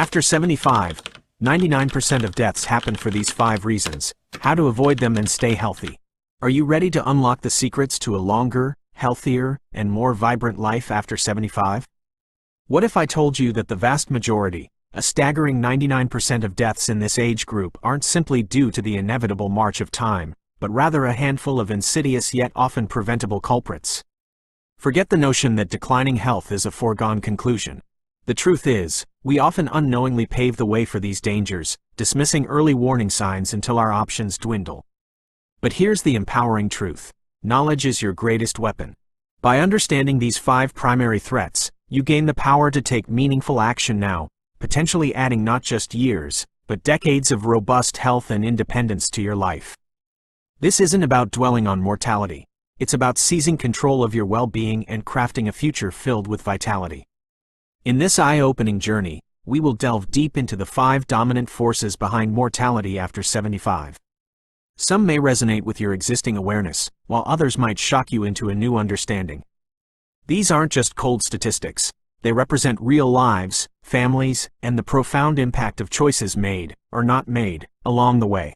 After 75, 99% of deaths happen for these 5 reasons. How to avoid them and stay healthy. Are you ready to unlock the secrets to a longer, healthier, and more vibrant life after 75? What if I told you that the vast majority, a staggering 99% of deaths in this age group aren't simply due to the inevitable march of time, but rather a handful of insidious yet often preventable culprits? Forget the notion that declining health is a foregone conclusion. The truth is, we often unknowingly pave the way for these dangers, dismissing early warning signs until our options dwindle. But here's the empowering truth. Knowledge is your greatest weapon. By understanding these 5 primary threats, you gain the power to take meaningful action now, potentially adding not just years, but decades of robust health and independence to your life. This isn't about dwelling on mortality. It's about seizing control of your well-being and crafting a future filled with vitality. In this eye-opening journey, we will delve deep into the 5 dominant forces behind mortality after 75. Some may resonate with your existing awareness, while others might shock you into a new understanding. These aren't just cold statistics. They represent real lives, families, and the profound impact of choices made, or not made, along the way.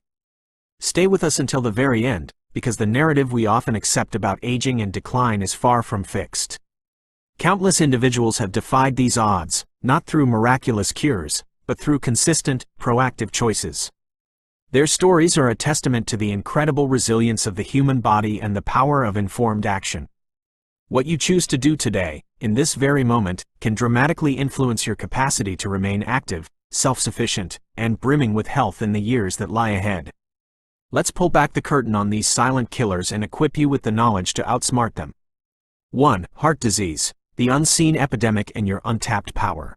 Stay with us until the very end, because the narrative we often accept about aging and decline is far from fixed. Countless individuals have defied these odds, not through miraculous cures, but through consistent, proactive choices. Their stories are a testament to the incredible resilience of the human body and the power of informed action. What you choose to do today, in this very moment, can dramatically influence your capacity to remain active, self-sufficient, and brimming with health in the years that lie ahead. Let's pull back the curtain on these silent killers and equip you with the knowledge to outsmart them. 1. Heart disease, the unseen epidemic and your untapped power.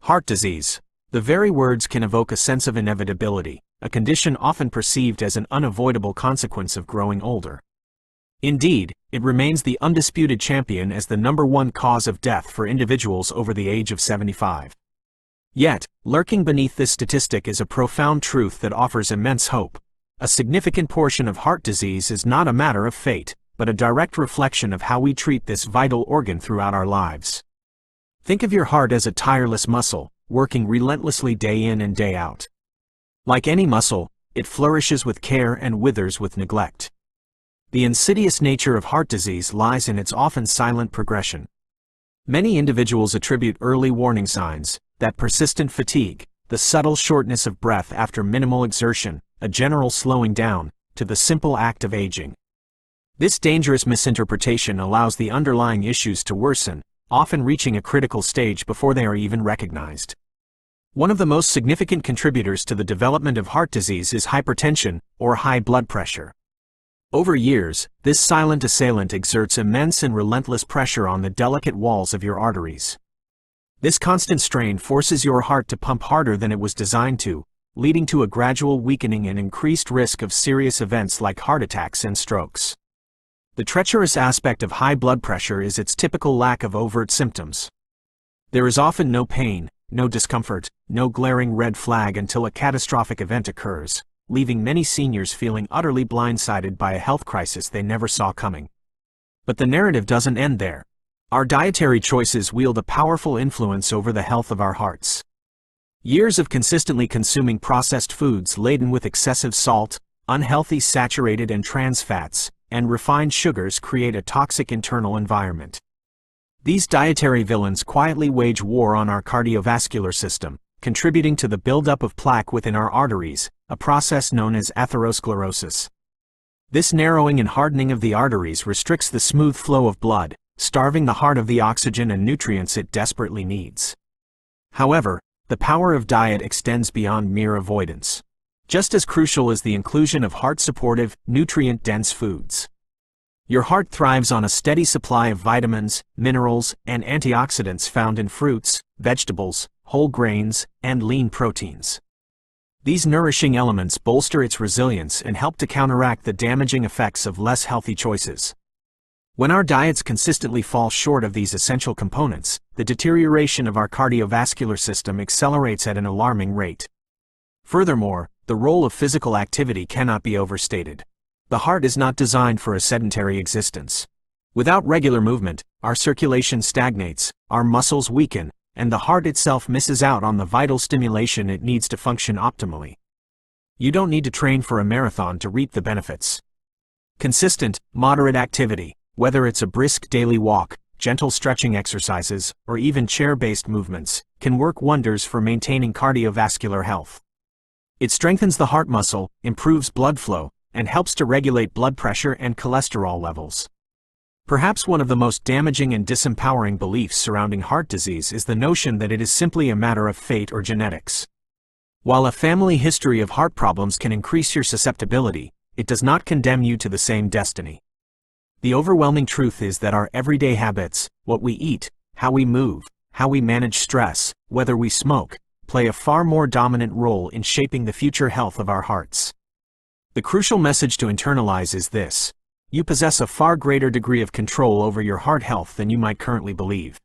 Heart disease. The very words can evoke a sense of inevitability, a condition often perceived as an unavoidable consequence of growing older. Indeed, it remains the undisputed champion as the #1 cause of death for individuals over the age of 75. Yet, lurking beneath this statistic is a profound truth that offers immense hope. A significant portion of heart disease is not a matter of fate, but a direct reflection of how we treat this vital organ throughout our lives. Think of your heart as a tireless muscle, working relentlessly day in and day out. Like any muscle, it flourishes with care and withers with neglect. The insidious nature of heart disease lies in its often silent progression. Many individuals attribute early warning signs, that persistent fatigue, the subtle shortness of breath after minimal exertion, a general slowing down, to the simple act of aging. This dangerous misinterpretation allows the underlying issues to worsen, often reaching a critical stage before they are even recognized. One of the most significant contributors to the development of heart disease is hypertension, or high blood pressure. Over years, this silent assailant exerts immense and relentless pressure on the delicate walls of your arteries. This constant strain forces your heart to pump harder than it was designed to, leading to a gradual weakening and increased risk of serious events like heart attacks and strokes. The treacherous aspect of high blood pressure is its typical lack of overt symptoms. There is often no pain, no discomfort, no glaring red flag until a catastrophic event occurs, leaving many seniors feeling utterly blindsided by a health crisis they never saw coming. But the narrative doesn't end there. Our dietary choices wield a powerful influence over the health of our hearts. Years of consistently consuming processed foods laden with excessive salt, unhealthy saturated and trans fats, and refined sugars create a toxic internal environment. These dietary villains quietly wage war on our cardiovascular system, contributing to the buildup of plaque within our arteries, a process known as atherosclerosis. This narrowing and hardening of the arteries restricts the smooth flow of blood, starving the heart of the oxygen and nutrients it desperately needs. However, the power of diet extends beyond mere avoidance. Just as crucial is the inclusion of heart-supportive, nutrient-dense foods. Your heart thrives on a steady supply of vitamins, minerals, and antioxidants found in fruits, vegetables, whole grains, and lean proteins. These nourishing elements bolster its resilience and help to counteract the damaging effects of less healthy choices. When our diets consistently fall short of these essential components, the deterioration of our cardiovascular system accelerates at an alarming rate. Furthermore, the role of physical activity cannot be overstated. The heart is not designed for a sedentary existence. Without regular movement, our circulation stagnates, our muscles weaken, and the heart itself misses out on the vital stimulation it needs to function optimally. You don't need to train for a marathon to reap the benefits. Consistent, moderate activity, whether it's a brisk daily walk, gentle stretching exercises, or even chair-based movements, can work wonders for maintaining cardiovascular health. It strengthens the heart muscle, improves blood flow, and helps to regulate blood pressure and cholesterol levels. Perhaps one of the most damaging and disempowering beliefs surrounding heart disease is the notion that it is simply a matter of fate or genetics. While a family history of heart problems can increase your susceptibility, it does not condemn you to the same destiny. The overwhelming truth is that our everyday habits, what we eat, how we move, how we manage stress, whether we smoke, play a far more dominant role in shaping the future health of our hearts. The crucial message to internalize is this: you possess a far greater degree of control over your heart health than you might currently believe.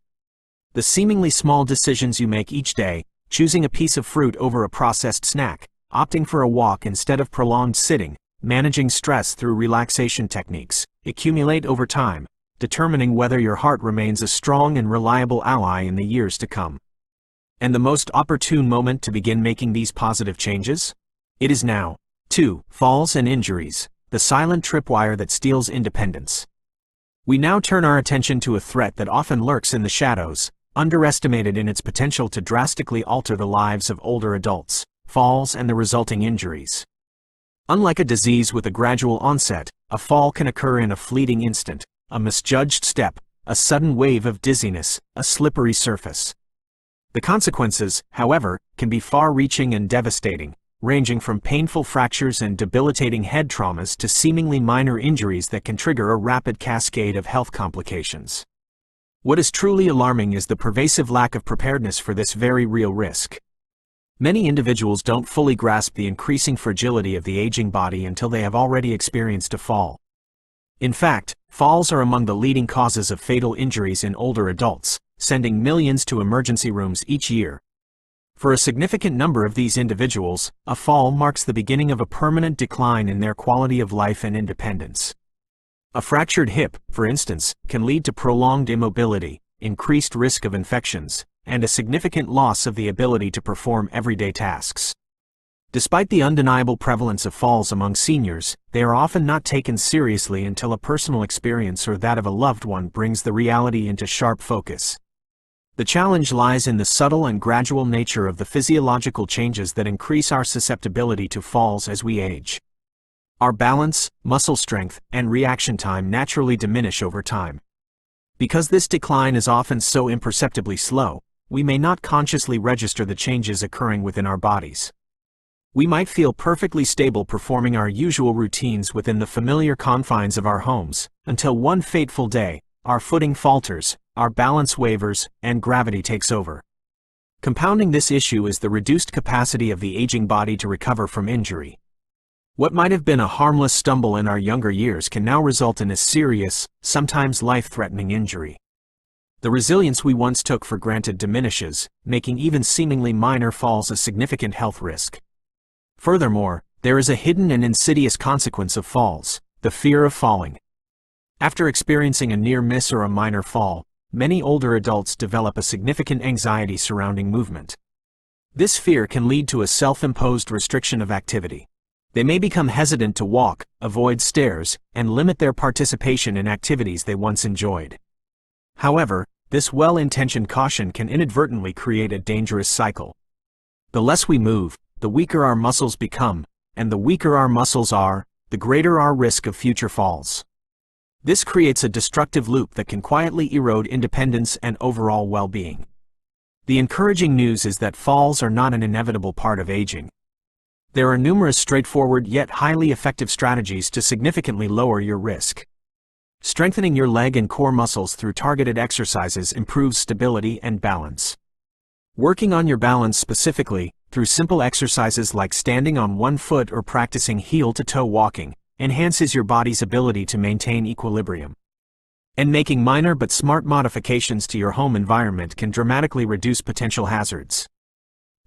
The seemingly small decisions you make each day, choosing a piece of fruit over a processed snack, opting for a walk instead of prolonged sitting, managing stress through relaxation techniques, accumulate over time, determining whether your heart remains a strong and reliable ally in the years to come. And the most opportune moment to begin making these positive changes? It is now. 2. Falls and injuries, the silent tripwire that steals independence. We now turn our attention to a threat that often lurks in the shadows, underestimated in its potential to drastically alter the lives of older adults: falls and the resulting injuries. Unlike a disease with a gradual onset, a fall can occur in a fleeting instant, a misjudged step, a sudden wave of dizziness, a slippery surface. The consequences, however, can be far-reaching and devastating, ranging from painful fractures and debilitating head traumas to seemingly minor injuries that can trigger a rapid cascade of health complications. What is truly alarming is the pervasive lack of preparedness for this very real risk. Many individuals don't fully grasp the increasing fragility of the aging body until they have already experienced a fall. In fact, falls are among the leading causes of fatal injuries in older adults, sending millions to emergency rooms each year. For a significant number of these individuals, a fall marks the beginning of a permanent decline in their quality of life and independence. A fractured hip, for instance, can lead to prolonged immobility, increased risk of infections, and a significant loss of the ability to perform everyday tasks. Despite the undeniable prevalence of falls among seniors, they are often not taken seriously until a personal experience or that of a loved one brings the reality into sharp focus. The challenge lies in the subtle and gradual nature of the physiological changes that increase our susceptibility to falls as we age. Our balance, muscle strength, and reaction time naturally diminish over time. Because this decline is often so imperceptibly slow, we may not consciously register the changes occurring within our bodies. We might feel perfectly stable performing our usual routines within the familiar confines of our homes, until one fateful day, our footing falters, our balance wavers, and gravity takes over. Compounding this issue is the reduced capacity of the aging body to recover from injury. What might have been a harmless stumble in our younger years can now result in a serious, sometimes life-threatening injury. The resilience we once took for granted diminishes, making even seemingly minor falls a significant health risk. Furthermore, there is a hidden and insidious consequence of falls: the fear of falling. After experiencing a near miss or a minor fall, many older adults develop a significant anxiety surrounding movement. This fear can lead to a self-imposed restriction of activity. They may become hesitant to walk, avoid stairs, and limit their participation in activities they once enjoyed. However, this well-intentioned caution can inadvertently create a dangerous cycle. The less we move, the weaker our muscles become, and the weaker our muscles are, the greater our risk of future falls. This creates a destructive loop that can quietly erode independence and overall well-being. The encouraging news is that falls are not an inevitable part of aging. There are numerous straightforward yet highly effective strategies to significantly lower your risk. Strengthening your leg and core muscles through targeted exercises improves stability and balance. Working on your balance specifically, through simple exercises like standing on one foot or practicing heel-to-toe walking, enhances your body's ability to maintain equilibrium. And making minor but smart modifications to your home environment can dramatically reduce potential hazards.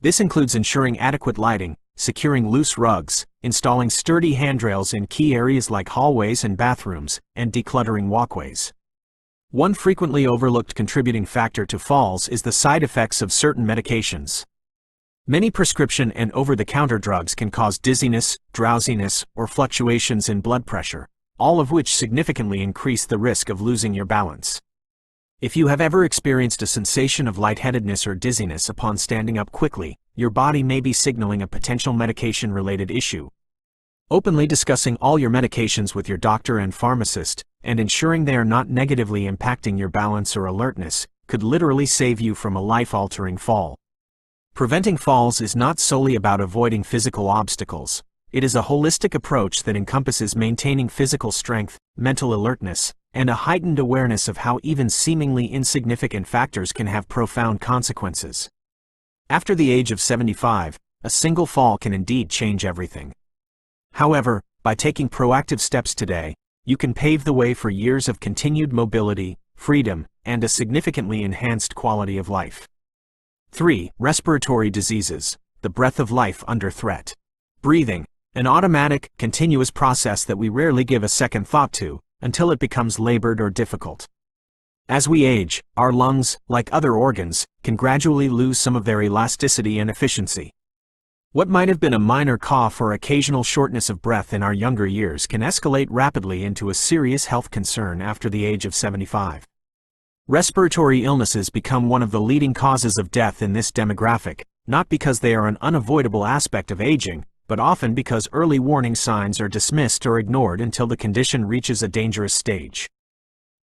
This includes ensuring adequate lighting, securing loose rugs, installing sturdy handrails in key areas like hallways and bathrooms, and decluttering walkways. One frequently overlooked contributing factor to falls is the side effects of certain medications. Many prescription and over-the-counter drugs can cause dizziness, drowsiness, or fluctuations in blood pressure, all of which significantly increase the risk of losing your balance. If you have ever experienced a sensation of lightheadedness or dizziness upon standing up quickly, your body may be signaling a potential medication-related issue. Openly discussing all your medications with your doctor and pharmacist, and ensuring they are not negatively impacting your balance or alertness, could literally save you from a life-altering fall. Preventing falls is not solely about avoiding physical obstacles. It is a holistic approach that encompasses maintaining physical strength, mental alertness, and a heightened awareness of how even seemingly insignificant factors can have profound consequences. After the age of 75, a single fall can indeed change everything. However, by taking proactive steps today, you can pave the way for years of continued mobility, freedom, and a significantly enhanced quality of life. 3. Respiratory diseases, the breath of life under threat. Breathing, an automatic, continuous process that we rarely give a second thought to, until it becomes labored or difficult. As we age, our lungs, like other organs, can gradually lose some of their elasticity and efficiency. What might have been a minor cough or occasional shortness of breath in our younger years can escalate rapidly into a serious health concern after the age of 75. Respiratory illnesses become one of the leading causes of death in this demographic, not because they are an unavoidable aspect of aging, but often because early warning signs are dismissed or ignored until the condition reaches a dangerous stage.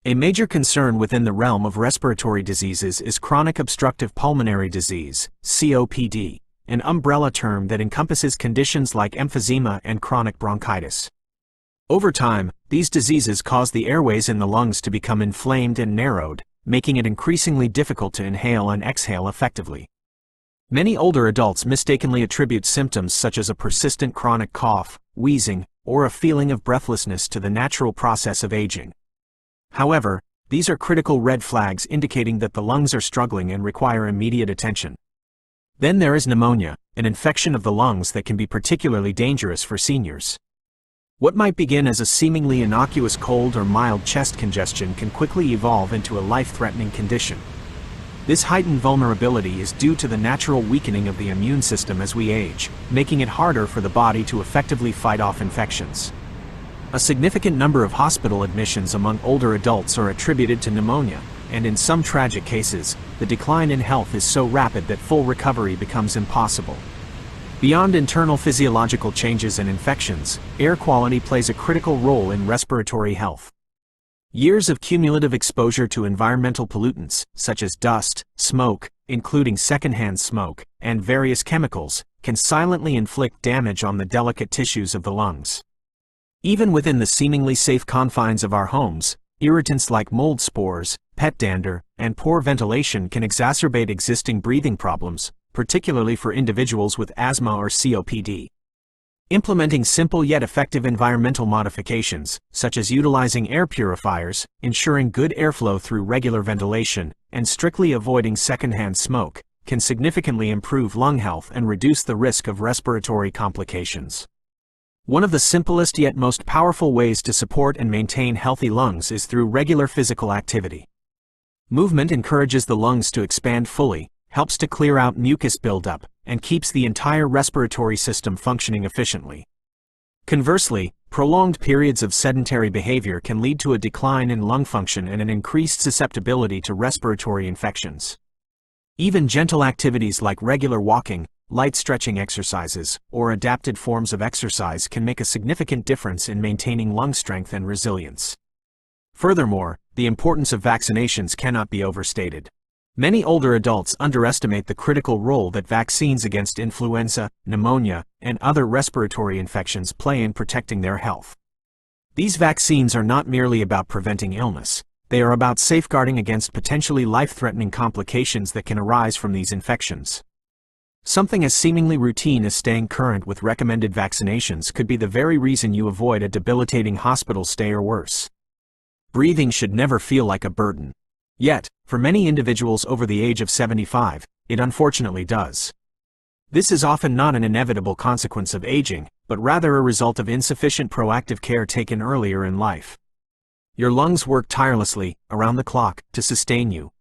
A major concern within the realm of respiratory diseases is chronic obstructive pulmonary disease, COPD, an umbrella term that encompasses conditions like emphysema and chronic bronchitis. Over time, these diseases cause the airways in the lungs to become inflamed and narrowed, making it increasingly difficult to inhale and exhale effectively. Many older adults mistakenly attribute symptoms such as a persistent chronic cough, wheezing, or a feeling of breathlessness to the natural process of aging. However, these are critical red flags indicating that the lungs are struggling and require immediate attention. Then there is pneumonia, an infection of the lungs that can be particularly dangerous for seniors. What might begin as a seemingly innocuous cold or mild chest congestion can quickly evolve into a life-threatening condition. This heightened vulnerability is due to the natural weakening of the immune system as we age, making it harder for the body to effectively fight off infections. A significant number of hospital admissions among older adults are attributed to pneumonia, and in some tragic cases, the decline in health is so rapid that full recovery becomes impossible. Beyond internal physiological changes and infections, air quality plays a critical role in respiratory health. Years of cumulative exposure to environmental pollutants, such as dust, smoke, including secondhand smoke, and various chemicals, can silently inflict damage on the delicate tissues of the lungs. Even within the seemingly safe confines of our homes, irritants like mold spores, pet dander, and poor ventilation can exacerbate existing breathing problems, particularly for individuals with asthma or COPD. Implementing simple yet effective environmental modifications, such as utilizing air purifiers, ensuring good airflow through regular ventilation, and strictly avoiding secondhand smoke, can significantly improve lung health and reduce the risk of respiratory complications. One of the simplest yet most powerful ways to support and maintain healthy lungs is through regular physical activity. Movement encourages the lungs to expand fully, helps to clear out mucus buildup, and keeps the entire respiratory system functioning efficiently. Conversely, prolonged periods of sedentary behavior can lead to a decline in lung function and an increased susceptibility to respiratory infections. Even gentle activities like regular walking, light stretching exercises, or adapted forms of exercise can make a significant difference in maintaining lung strength and resilience. Furthermore, the importance of vaccinations cannot be overstated. Many older adults underestimate the critical role that vaccines against influenza, pneumonia, and other respiratory infections play in protecting their health. These vaccines are not merely about preventing illness, they are about safeguarding against potentially life-threatening complications that can arise from these infections. Something as seemingly routine as staying current with recommended vaccinations could be the very reason you avoid a debilitating hospital stay or worse. Breathing should never feel like a burden. Yet, for many individuals over the age of 75, it unfortunately does. This is often not an inevitable consequence of aging, but rather a result of insufficient proactive care taken earlier in life. Your lungs work tirelessly, around the clock, to sustain you.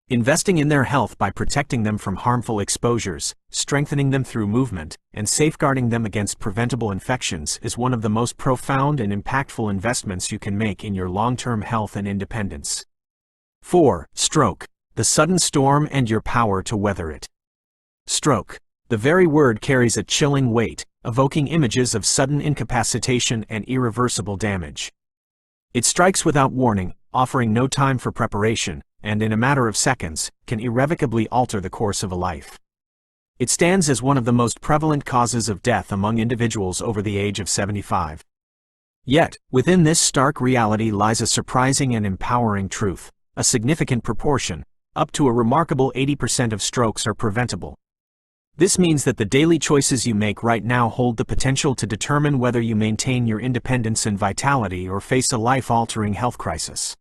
Investing in their health by protecting them from harmful exposures, strengthening them through movement, and safeguarding them against preventable infections is one of the most profound and impactful investments you can make in your long-term health and independence. 4. Stroke. The sudden storm and your power to weather it. Stroke. The very word carries a chilling weight, evoking images of sudden incapacitation and irreversible damage. It strikes without warning, offering no time for preparation, and in a matter of seconds, can irrevocably alter the course of a life. It stands as one of the most prevalent causes of death among individuals over the age of 75. Yet, within this stark reality lies a surprising and empowering truth. A significant proportion, up to a remarkable 80% of strokes are preventable. This means that the daily choices you make right now hold the potential to determine whether you maintain your independence and vitality or face a life-altering health crisis.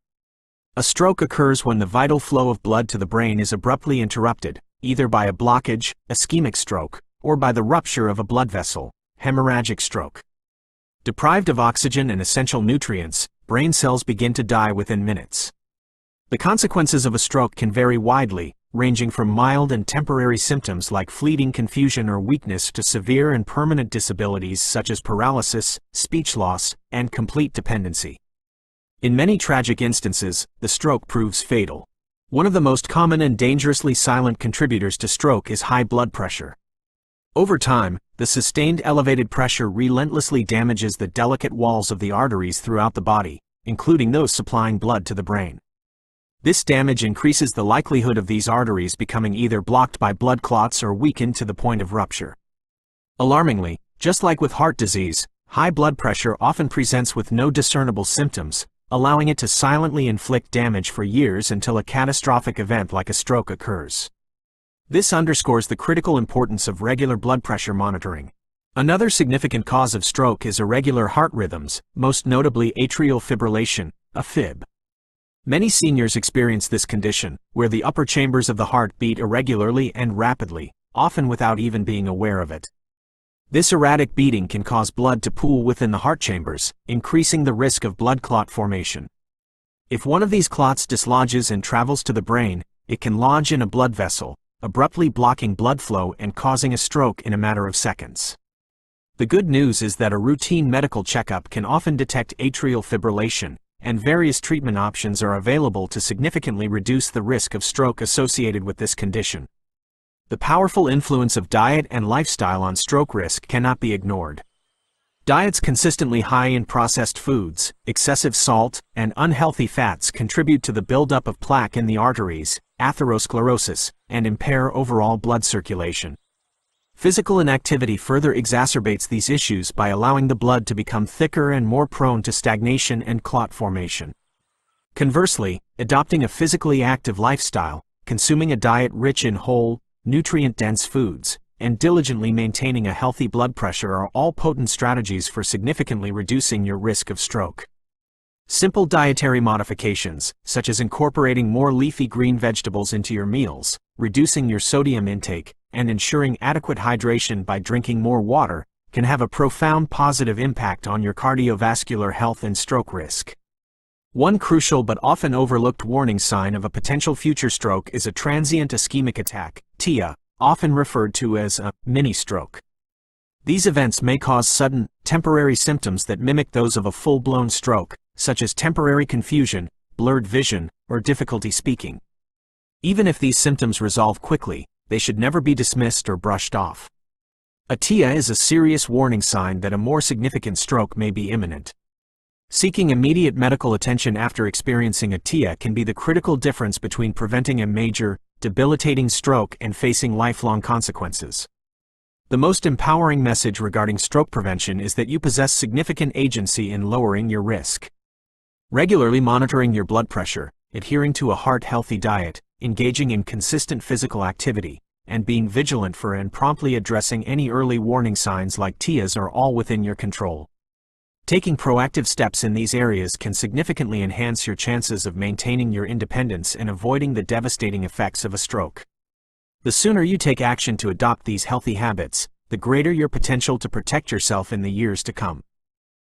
A stroke occurs when the vital flow of blood to the brain is abruptly interrupted, either by a blockage, ischemic stroke, or by the rupture of a blood vessel, hemorrhagic stroke. Deprived of oxygen and essential nutrients, brain cells begin to die within minutes. The consequences of a stroke can vary widely, ranging from mild and temporary symptoms like fleeting confusion or weakness to severe and permanent disabilities such as paralysis, speech loss, and complete dependency. In many tragic instances, the stroke proves fatal. One of the most common and dangerously silent contributors to stroke is high blood pressure. Over time, the sustained elevated pressure relentlessly damages the delicate walls of the arteries throughout the body, including those supplying blood to the brain. This damage increases the likelihood of these arteries becoming either blocked by blood clots or weakened to the point of rupture. Alarmingly, just like with heart disease, high blood pressure often presents with no discernible symptoms, allowing it to silently inflict damage for years until a catastrophic event like a stroke occurs. This underscores the critical importance of regular blood pressure monitoring. Another significant cause of stroke is irregular heart rhythms, most notably atrial fibrillation, AFib. Many seniors experience this condition, where the upper chambers of the heart beat irregularly and rapidly, often without even being aware of it. This erratic beating can cause blood to pool within the heart chambers, increasing the risk of blood clot formation. If one of these clots dislodges and travels to the brain, it can lodge in a blood vessel, abruptly blocking blood flow and causing a stroke in a matter of seconds. The good news is that a routine medical checkup can often detect atrial fibrillation, and various treatment options are available to significantly reduce the risk of stroke associated with this condition. The powerful influence of diet and lifestyle on stroke risk cannot be ignored. Diets consistently high in processed foods, excessive salt, and unhealthy fats contribute to the buildup of plaque in the arteries, atherosclerosis, and impair overall blood circulation. Physical inactivity further exacerbates these issues by allowing the blood to become thicker and more prone to stagnation and clot formation. Conversely, adopting a physically active lifestyle, consuming a diet rich in whole, nutrient-dense foods, and diligently maintaining a healthy blood pressure are all potent strategies for significantly reducing your risk of stroke. Simple dietary modifications, such as incorporating more leafy green vegetables into your meals, reducing your sodium intake, and ensuring adequate hydration by drinking more water, can have a profound positive impact on your cardiovascular health and stroke risk. One crucial but often overlooked warning sign of a potential future stroke is a transient ischemic attack, TIA, often referred to as a mini-stroke. These events may cause sudden, temporary symptoms that mimic those of a full-blown stroke, such as temporary confusion, blurred vision, or difficulty speaking. Even if these symptoms resolve quickly, they should never be dismissed or brushed off. A TIA is a serious warning sign that a more significant stroke may be imminent. Seeking immediate medical attention after experiencing a TIA can be the critical difference between preventing a major, debilitating stroke and facing lifelong consequences. The most empowering message regarding stroke prevention is that you possess significant agency in lowering your risk. Regularly monitoring your blood pressure, adhering to a heart-healthy diet, engaging in consistent physical activity, and being vigilant for and promptly addressing any early warning signs like TIAs are all within your control. Taking proactive steps in these areas can significantly enhance your chances of maintaining your independence and avoiding the devastating effects of a stroke. The sooner you take action to adopt these healthy habits, the greater your potential to protect yourself in the years to come.